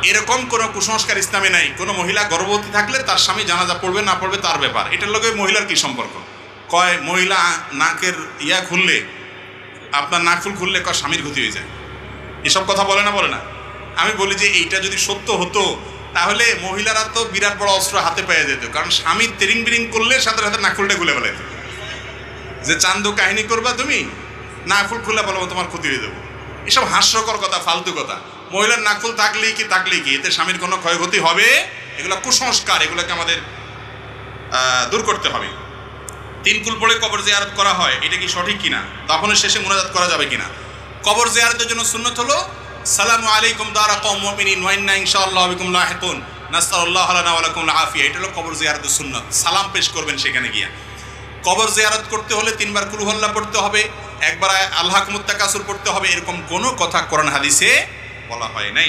এরকম কোনো কুসংস্কার ইসলামে নাই। কোনো মহিলা গর্ভবতী থাকলে তার স্বামী জানাজা পড়বে না পড়বে তার ব্যাপার, এটার লগে মহিলার কি সম্পর্ক? কয় মহিলা নাকের খুললে, আপনার নাকফুল খুললে কয় স্বামীর ক্ষতি হয়ে যায়, এসব কথা বলে না? বলে না? আমি বলি যে এইটা যদি সত্য হতো তাহলে মহিলারা তো বিরাট বড় অস্ত্র হাতে পেয়ে যেত, কারণ স্বামী তেরিং বিরিং করলে সাথে সাথে নাকফুলটা খুলে ফেলে, যে চান্দু কাহিনী করবা তুমি, নাকফুল খুলে বলবো তোমার ক্ষতি হয়ে যাবো। এসব হাস্যকর কথা, ফালতু কথা। মহিলার নাকফুল থাকলেই কি এতে স্বামীর কোনো ক্ষয়ক্ষতি হবে? এগুলো কুসংস্কার, এগুলোকে আমাদের দূর করতে হবে। 3 কুল পড়ে কবর জিয়ারত করা হয়, এটা কি সঠিক কিনা? তখনই শেষে মুনাজাত করা যাবে কিনা? কবর জিয়ারতের জন্য সুন্নত হলো সালামু আলাইকুম দারা কওম মুমিনিন ওয়া ইন্না ইনশাআল্লাহু বিকুম লাহিকুন নাসআলুল্লাহ লানা ওয়া লাকুম আল আফিয়া। এটা হলো কবর জিয়ারতের সুন্নত। সালাম পেশ করবেন সেখানে গিয়া। কবর জিয়ারত করতে হলে 3 বার কুল হুয়াল্লাহ পড়তে হবে, 1 বার আল্লাহকুমুত তাকাসুর পড়তে হবে, এরকম কোনো কথা কোরআন হাদিসে বলা হয় নাই।